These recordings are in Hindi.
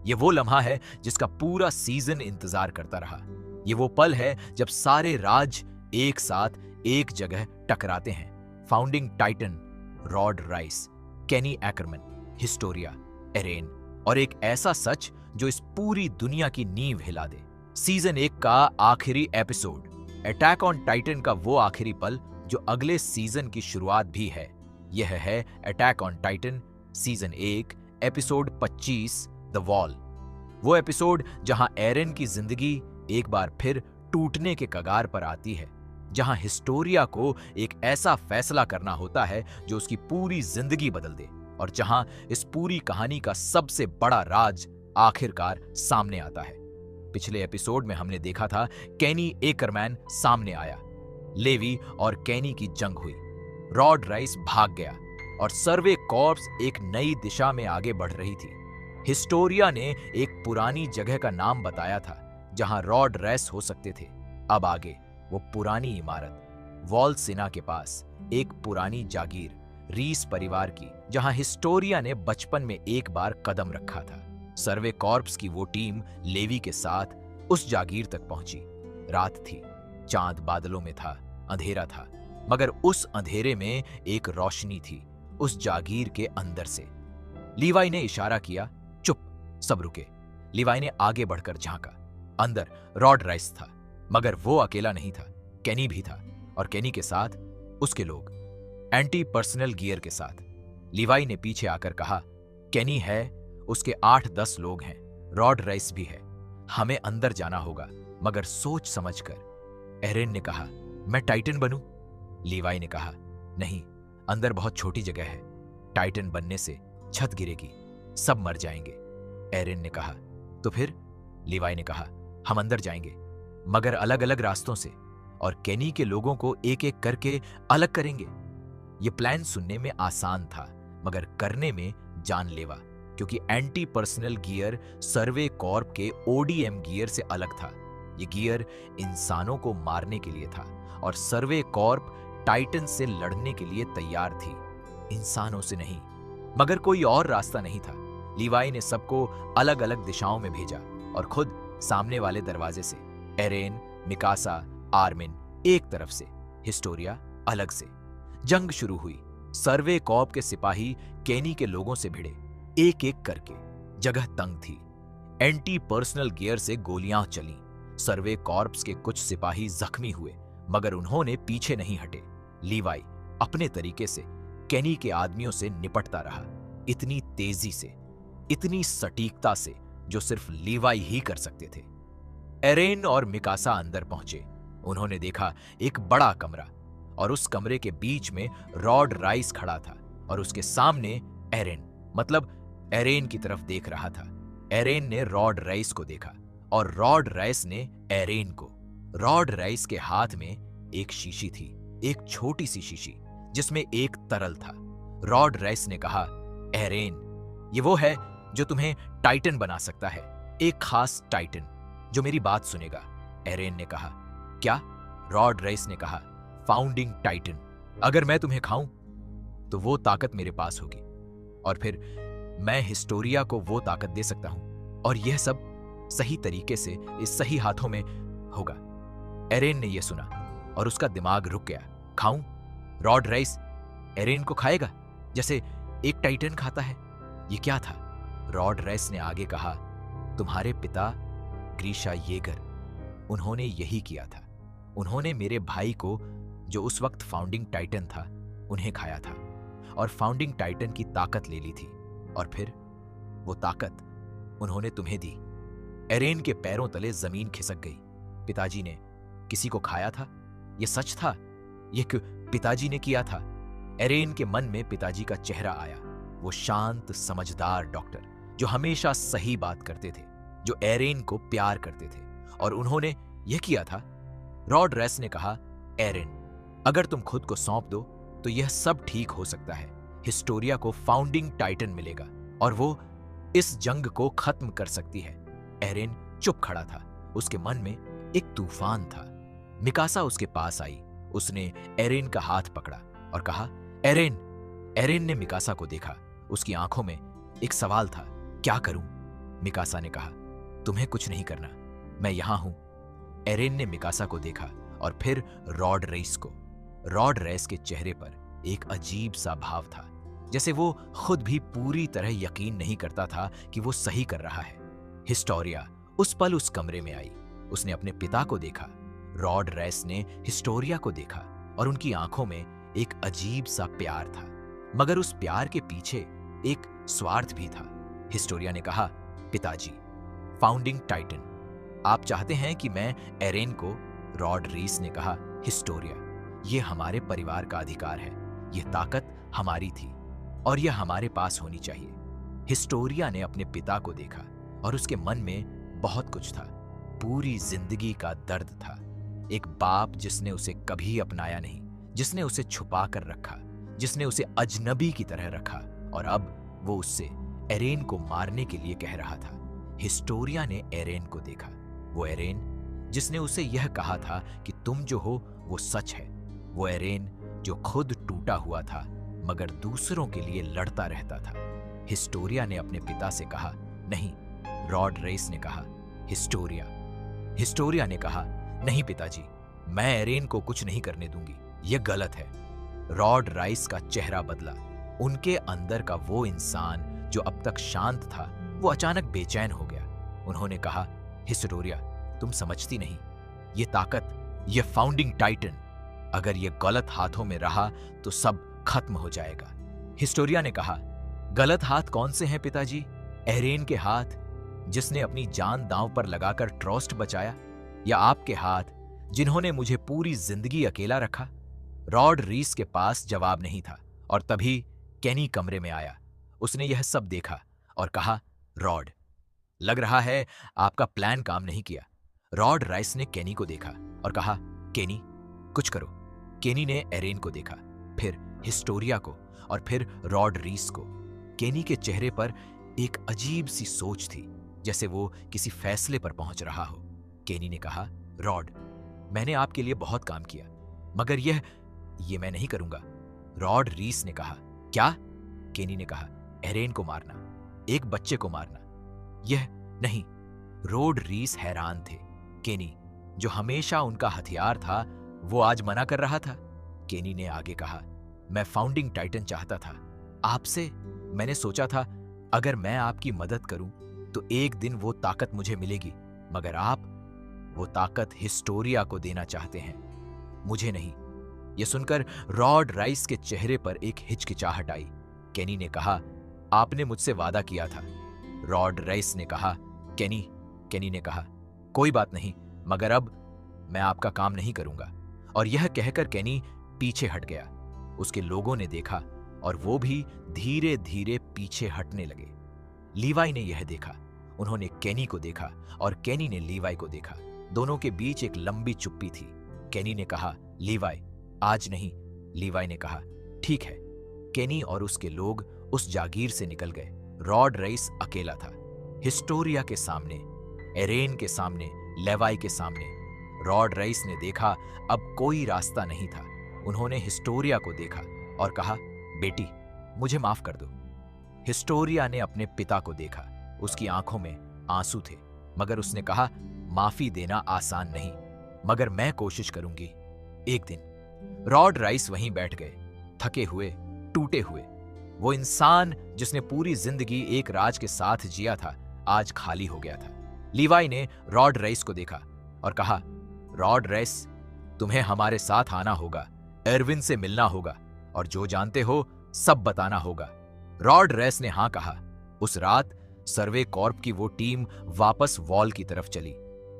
ये वो लम्हा है जिसका पूरा सीजन इंतजार करता रहा। ये वो पल है जब सारे राज एक साथ एक जगह टकराते हैं। फाउंडिंग टाइटन रॉड राइस, केनी एकरमैन, हिस्टोरिया, एरेन और एक ऐसा सच जो इस पूरी दुनिया की नींव हिला दे। सीजन 1 का आखिरी एपिसोड, अटैक ऑन टाइटन का वो आखिरी पल जो अगले सीजन की शुरुआत भी है। यह है attack on Titan season 1 episode 25 the wall. वो एपिसोड जहां एरेन की जिंदगी एक बार फिर टूटने के कगार पर आती है, जहां हिस्टोरिया को एक ऐसा फैसला करना होता है जो उसकी पूरी जिंदगी बदल दे, और जहां इस पूरी कहानी का सबसे बड़ा राज आखिरकार सामने आता है। पिछले एपिसोड में हमने देखा था केनी एकरमैन सामने आया, लेवी और केनी की जंग हुई, रॉड राइस भाग गया और सर्वे कॉर्प्स एक नई दिशा में आगे बढ़ रही थी। हिस्टोरिया ने एक पुरानी जगह का नाम बताया था जहां रॉड राइस हो सकते थे। अब आगे वो पुरानी इमारत वॉल सिना के पास, एक पुरानी जागीर रीस परिवार की, जहां हिस्टोरिया ने बचपन में एक कदम कदम रखा था। सर्वे कॉर्प्स की वो टीम लेवी के साथ उस जागीर तक पहुंची। रात थी, चांद बादलों में था, अंधेरा था, मगर उस अंधेरे में एक रोशनी थी उस जागीर के अंदर से। लीवाई ने इशारा किया, चुप, सब रुके। लीवाई ने आगे बढ़कर झांका। अंदर रॉड राइस था, मगर वो अकेला नहीं था, केनी भी था, और केनी के साथ उसके लोग, एंटी पर्सनल गियर के साथ। लीवाई ने पीछे आकर कहा, केनी है, उसके 8-10 लोग हैं, रॉड राइस भी है, हमें अंदर जाना होगा, मगर सोच समझकर। एरेन ने कहा, मैं टाइटन बनूं? लीवाई ने कहा, नहीं, अंदर बहुत छोटी जगह है, टाइटन बनने से छत गिरेगी, सब मर जाएंगे। एरेन ने कहा, तो फिर? लीवाई ने कहा, हम अंदर जाएंगे, मगर अलग अलग रास्तों से, और केनी के लोगों को एक एक करके अलग करेंगे। यह प्लान सुनने में आसान था, मगर करने में जानलेवा, क्योंकि एंटी पर्सनल गियर सर्वे कॉर्प के ओडीएम गियर से अलग था। यह गियर इंसानों को मारने के लिए था, और सर्वे कॉर्प टाइटन से लड़ने के लिए तैयार थी, इंसानों से नहीं। मगर कोई और रास्ता नहीं था। लीवाई ने सबको अलग अलग दिशाओं में भेजा, और खुद सामने वाले दरवाजे से। एरेन, मिकासा, आर्मिन एक तरफ से, हिस्टोरिया अलग से। जंग शुरू हुई। सर्वे कॉर्प के सिपाही केनी के लोगों से भिड़े, एक एक करके। जगह तंग थी, एंटी पर्सनल गियर से गोलियां चली। सर्वे कॉर्प्स के कुछ सिपाही जख्मी हुए, मगर उन्होंने पीछे नहीं हटे। लीवाई अपने तरीके से केनी के आदमियों से निपटता रहा, इतनी तेजी से, इतनी सटीकता से, जो सिर्फ लीवाई ही कर सकते थे। एरेन और मिकासा अंदर पहुंचे। उन्होंने देखा एक बड़ा कमरा, और उस कमरे के बीच में रॉड राइस खड़ा था, और उसके सामने एरेन, मतलब एरेन की तरफ देख रहा था। एरेन ने रॉड राइस को देखा, और रॉड राइस ने एरेन को। रॉड राइस के हाथ में एक शीशी थी, एक छोटी सी शीशी, जिसमें एक तरल था। रॉड राइस ने कहा, एरेन, ये वो है जो तुम्हें टाइटन बना सकता है, एक खास टाइटन जो मेरी बात सुनेगा। एरेन ने कहा, क्या? रॉड राइस ने कहा, फाउंडिंग टाइटन। अगर मैं तुम्हें खाऊं तो वो ताकत मेरे पास होगी, और फिर मैं हिस्टोरिया को वो ताकत दे सकता हूं, और यह सब सही तरीके से इस सही हाथों में होगा। एरेन ने यह सुना और उसका दिमाग रुक गया। खाऊं? रॉड राइस एरेन को खाएगा जैसे एक टाइटन खाता है? ये क्या था? रॉड राइस ने आगे कहा, तुम्हारे पिता ग्रीशा येगर, उन्होंने यही किया था। उन्होंने मेरे भाई को, जो उस वक्त फाउंडिंग टाइटन था, उन्हें खाया था, और फाउंडिंग टाइटन की ताकत ले ली थी, और फिर वो ताकत उन्होंने तुम्हें दी। एरेन के पैरों तले जमीन खिसक गई। पिताजी ने किसी को खाया था? यह सच था? यह पिताजी ने किया था? एरेन के मन में पिताजी का चेहरा आया, वो शांत, समझदार डॉक्टर जो हमेशा सही बात करते थे, जो एरेन को प्यार करते थे, और उन्होंने यह किया था। रॉड राइस ने कहा, एरेन, अगर तुम खुद को सौंप दो तो यह सब ठीक हो सकता है। हिस्टोरिया को फाउंडिंग टाइटन मिलेगा, और वो इस जंग को खत्म कर सकती है। एरेन चुप खड़ा था, उसके मन में एक तूफान था। मिकासा उसके पास आई, उसने एरेन का हाथ पकड़ा और कहा, एरेन। एरेन ने मिकासा को देखा, उसकी आंखों में एक सवाल था, क्या करूं? मिकासा ने कहा, तुम्हें कुछ नहीं करना, मैं यहां हूं। एरेन ने मिकासा को देखा और फिर रॉड रेस को। रॉड रेस के चेहरे पर एक अजीब सा भाव था, जैसे वो खुद भी पूरी तरह यकीन नहीं करता था कि वो सही कर रहा है। हिस्टोरिया उस पल उस कमरे में आई। उसने अपने पिता को देखा। रॉड रेस ने हिस्टोरिया को देखा और उनकी आंखों में एक अजीब सा प्यार था, मगर उस प्यार के पीछे एक स्वार्थ भी था। हिस्टोरिया ने कहा, पिताजी, फाउंडिंग टाइटन, आप चाहते हैं कि मैं एरेन को। रॉड रीस ने कहा, हिस्टोरिया, ये हमारे परिवार का अधिकार है, ये ताकत हमारी थी और यह हमारे पास होनी चाहिए। हिस्टोरिया ने अपने पिता को देखा और उसके मन में बहुत कुछ था, पूरी जिंदगी का दर्द था। एक बाप जिसने उसे कभी अपनाया नहीं, जिसने उसे छुपा कर रखा, जिसने उसे अजनबी की तरह रखा, और अब वो उससे एरेन को मारने के लिए कह रहा था। हिस्टोरिया ने एरेन को देखा, वो एरेन जिसने उसे यह कहा था कि तुम जो हो वो सच है, वो एरेन जो खुद टूटा हुआ था मगर दूसरों के लिए लड़ता रहता था। हिस्टोरिया ने अपने पिता से कहा, नहीं। रॉड रेस ने कहा, हिस्टोरिया। हिस्टोरिया ने कहा, नहीं पिताजी, मैं एरेन को कुछ नहीं करने दूंगी, यह गलत है। रॉड राइस का चेहरा बदला। उनके अंदर का वो इंसान जो अब तक शांत था, वो अचानक बेचैन हो गया। उन्होंने कहा, हिस्टोरिया, तुम समझती नहीं, ये ताकत, ये फाउंडिंग टाइटन, अगर ये गलत हाथों में रहा तो सब खत्म हो जाएगा। हिस्टोरिया ने कहा, गलत हाथ कौन से हैं पिताजी? एरेन के हाथ जिसने अपनी जान दांव पर लगाकर ट्रस्ट बचाया, या आपके हाथ जिन्होंने मुझे पूरी जिंदगी अकेला रखा? रॉड रीस के पास जवाब नहीं था और तभी केनी कमरे में आया। उसने यह सब देखा और कहा, रॉड, लग रहा है आपका प्लान काम नहीं किया। रॉड राइस ने केनी को देखा और कहा, केनी, कुछ करो। केनी ने एरेन को देखा, फिर हिस्टोरिया को और फिर रॉड रीस को। केनी के चेहरे पर एक अजीब सी सोच थी, जैसे वो किसी फैसले पर पहुंच रहा हो। केनी ने कहा, रॉड, मैंने आपके लिए बहुत काम किया, मगर ये मैं नहीं करूंगा। रॉड रीस ने कहा, क्या? केनी ने कहा, एरेन को मारना, एक बच्चे को मारना, यह नहीं। रॉड रीस हैरान थे। केनी, जो हमेशा उनका हथियार था, वो आज मना कर रहा था। केनी ने आगे कहा, मैं फाउंडिंग टाइटन चाहता था आपसे। मैंने सोचा था अगर मैं आपकी मदद करूं तो एक दिन वो ताकत मुझे मिलेगी, मगर आप वो ताकत हिस्टोरिया को देना चाहते हैं, मुझे नहीं। यह सुनकर रॉड राइस के चेहरे पर एक हिचकिचाहट आई। केनी ने कहा, आपने मुझसे वादा किया था। रॉड राइस ने कहा, केनी ने कहा, कोई बात नहीं, मगर अब मैं आपका काम नहीं करूंगा। और यह कहकर केनी पीछे हट गया। उसके लोगों ने देखा और वो भी धीरे धीरे पीछे हटने लगे। लीवाई ने यह देखा। उन्होंने केनी को देखा और केनी ने लीवाई को देखा। दोनों के बीच एक लंबी चुप्पी थी। केनी ने कहा, लीवाई, आज नहीं। लीवाई ने कहा, ठीक है। केनी और उसके लोग उस जागीर से निकल गए। रॉड राइस अकेला था, हिस्टोरिया के सामने, एरेन के सामने, लेवाई के सामने। रॉड राइस ने देखा अब कोई रास्ता नहीं था। उन्होंने हिस्टोरिया को देखा और कहा, बेटी, मुझे माफ कर दो। हिस्टोरिया ने अपने पिता को देखा। उसकी आंखों में आंसू थे, मगर उसने कहा, माफी देना आसान नहीं, मगर मैं कोशिश करूंगी एक दिन। रॉड राइस वहीं बैठ गए, थके हुए, टूटे हुए। वो इंसान जिसने पूरी जिंदगी एक राज के साथ जिया था, आज खाली हो गया था। लीवाई ने रॉड राइस को देखा और कहा, रॉड राइस, तुम्हें हमारे साथ आना होगा, एरविन से मिलना होगा और जो जानते हो सब बताना होगा। रॉड राइस ने हां कहा। उस रात सर्वे कॉर्प की वो टीम वापस वॉल की तरफ चली।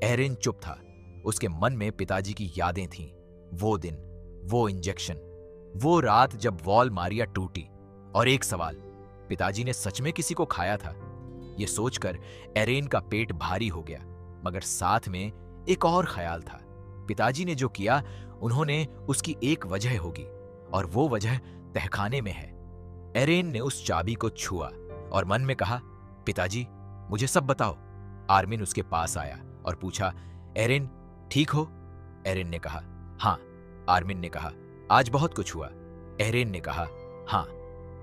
एरेन चुप था। उसके मन में पिताजी की यादें थीं। वो दिन, वो इंजेक्शन, वो रात जब वॉल मारिया टूटी। और एक सवाल, पिताजी ने सच में किसी को खाया था? यह सोचकर एरेन का पेट भारी हो गया, मगर साथ में एक और ख्याल था। पिताजी ने जो किया, उन्होंने उसकी एक वजह होगी और वो वजह तहखाने में है। एरेन ने उस चाबी को छुआ और मन में कहा, पिताजी, मुझे सब बताओ। आर्मिन उसके पास आया और पूछा, एरेन, ठीक हो? एरेन ने कहा, हां। आर्मिन ने कहा, आज बहुत कुछ हुआ। एरेन ने कहा, हां।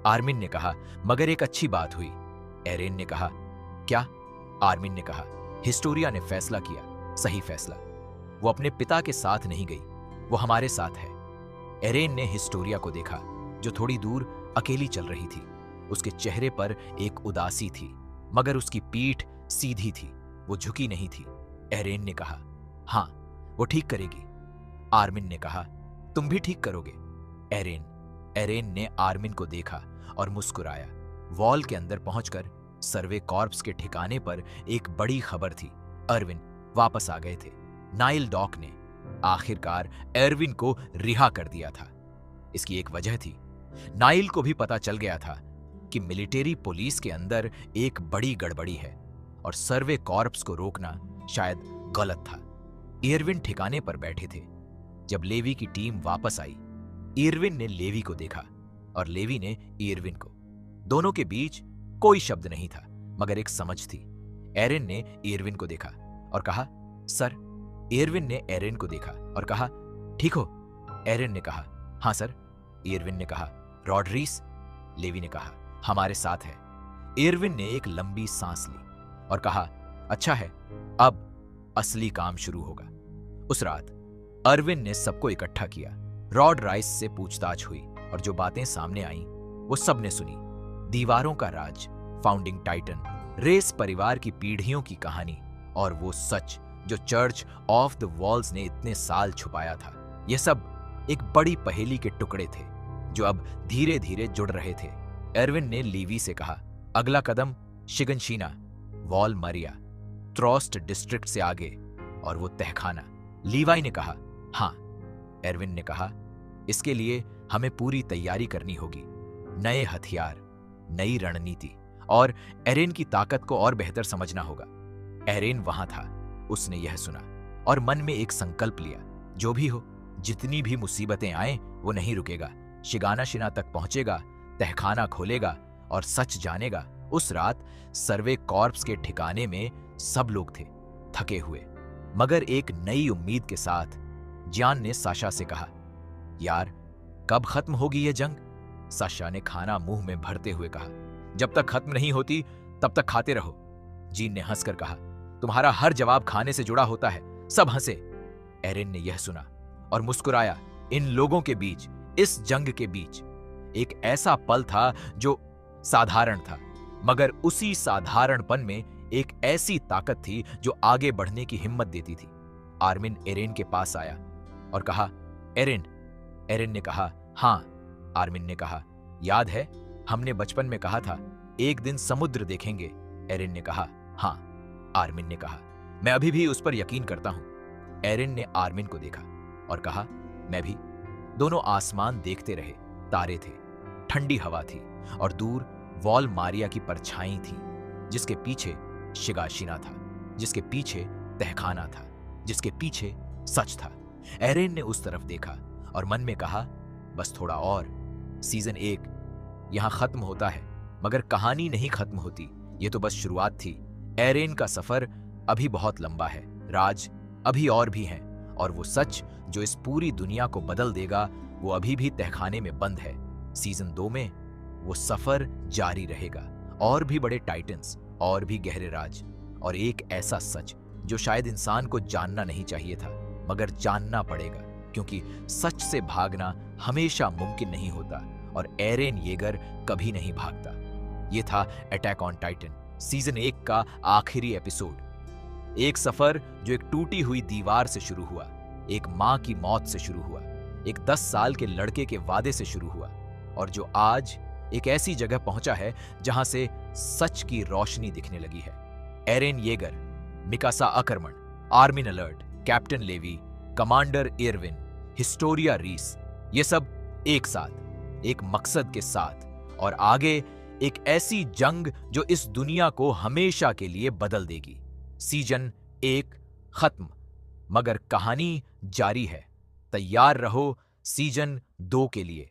आर्मिन ने कहा, मगर एक अच्छी बात हुई। एरेन ने कहा, क्या? आर्मिन ने कहा। हिस्टोरिया ने फैसला किया, सही फैसला। वो अपने पिता के साथ नहीं गई, वो हमारे साथ है। एरेन ने हिस्टोरिया को देखा, जो थोड़ी दूर अकेली चल रही थी। उसके चेहरे पर एक उदासी थी, मगर उसकी पीठ सीधी थी, वो झुकी नहीं थी। एरेन ने कहा, हाँ, वो ठीक करेगी। आर्मिन ने कहा, तुम भी ठीक करोगे। एरेन ने आर्मिन को देखा और मुस्कुराया। वॉल के अंदर पहुंचकर सर्वे कॉर्प्स के ठिकाने पर एक बड़ी खबर थी। अर्विन वापस आ गए थे। नाइल डॉक ने आखिरकार एरविन को रिहा कर दिया था। इसकी एक वजह थी, नाइल को भी पता चल गया था कि मिलिट्री पुलिस के अंदर एक बड़ी गड़बड़ी है और सर्वे कॉर्प्स को रोकना शायद गलत था। इरविन ठिकाने पर बैठे थे। जब लेवी की टीम वापस आई, इरविन ने लेवी को देखा और लेवी ने इरविन को। दोनों के बीच कोई शब्द नहीं था, मगर एक समझ थी। एरेन ने इरविन को देखा और कहा, सर। इरविन ने एरेन को देखा और कहा, ठीक हो? एरेन ने कहा, हाँ सर। इरविन ने कहा, रॉड रीस? लेवी ने कहा, हमारे साथ है। इरविन ने एक लंबी सांस ली और कहा, अच्छा है, अब असली काम शुरू होगा। उस रात अर्विन ने सबको इकट्ठा किया। रॉड राइस से पूछताछ हुई और जो बातें सामने आईं वो सबने सुनी। दीवारों का राज, फाउंडिंग टाइटन, रेस परिवार की पीढ़ियों की कहानी और वो सच जो चर्च ऑफ द वॉल्स ने इतने साल छुपाया था। ये सब एक बड़ी पहेली के टुकड़े थे जो अब धीरे धीरे जुड़ रहे थे। एरविन ने लीवी से कहा, अगला कदम शिगनशीना, वॉल मरिया, ट्रॉस्ट डिस्ट्रिक्ट से आगे और वो तहखाना। लीवाई ने कहा, हाँ। एरविन ने कहा, इसके लिए हमें पूरी तैयारी करनी होगी। नए हथियार, नई रणनीति और एरेन की ताकत को और बेहतर समझना होगा। एरेन वहां था, उसने यह सुना और मन में एक संकल्प लिया, जो भी हो, जितनी भी मुसीबतें आए वो नहीं रुकेगा। शिगानाशिना तक पहुंचेगा, तहखाना खोलेगा और सच जानेगा। उस रात सर्वे कॉर्प्स के ठिकाने में सब लोग थे, थके हुए, मगर एक नई उम्मीद के साथ। जियान ने साशा से कहा, यार, कब खत्म होगी ये जंग? साशा ने खाना मुंह में भरते हुए कहा, जब तक खत्म नहीं होती तब तक खाते रहो। जीन ने हंसकर कहा, तुम्हारा हर जवाब खाने से जुड़ा होता है। सब हंसे। एरेन ने यह सुना और मुस्कुराया। इन लोगों के बीच, इस जंग के बीच, एक ऐसा पल था जो साधारण था, मगर उसी साधारणपन में एक ऐसी ताकत थी जो आगे बढ़ने की हिम्मत देती थी। आर्मिन एरेन के पास आया और कहा, एरेन। एरेन ने कहा, हाँ। आर्मिन ने कहा, याद है हमने बचपन में कहा था एक दिन समुद्र देखेंगे? एरेन ने कहा, हाँ। आर्मिन ने कहा, मैं अभी भी उस पर यकीन करता हूं। एरेन ने आर्मिन को देखा और कहा, मैं भी। दोनों आसमान देखते रहे। तारे थे, ठंडी हवा थी और दूर वॉल मारिया की परछाई थी, जिसके पीछे शिगाशिना था, जिसके पीछे तहखाना था, जिसके पीछे सच था। एरेन ने उस तरफ देखा और मन में कहा, बस थोड़ा और। सीजन 1 यहां खत्म होता है, मगर कहानी नहीं खत्म होती। ये तो बस शुरुआत थी। एरेन का सफर अभी बहुत लंबा है। राज अभी और भी हैं और वो सच जो इस पूरी दुनिया को बदल देगा वो अभी भी तहखाने में बंद है। सीजन 2 में वो सफर जारी रहेगा, और भी बड़े टाइटन्स, और भी गहरे राज, और एक ऐसा सच जो शायद इंसान को जानना नहीं चाहिए था, मगर जानना पड़ेगा, क्योंकि सच से भागना हमेशा मुमकिन नहीं होता और एरेन येगर कभी नहीं भागता। ये था अटैक ऑन टाइटन सीजन 1 का आखिरी एपिसोड। एक सफर जो एक टूटी हुई दीवार से शुरू हुआ, एक मां की मौत से शुरू हुआ, एक 10 साल के लड़के के वादे से शुरू हुआ, और जो आज एक ऐसी जगह पहुंचा है जहां से सच की रोशनी दिखने लगी है। Eren Yeager, Mikasa Ackerman, Armin Arlert, captain Levi, commander Erwin, Historia Reiss, ये सब एक साथ, एक मकसद के साथ, और आगे एक ऐसी जंग जो इस दुनिया को हमेशा के लिए बदल देगी। सीजन 1 खत्म, मगर कहानी जारी है। तैयार रहो सीजन 2 के लिए।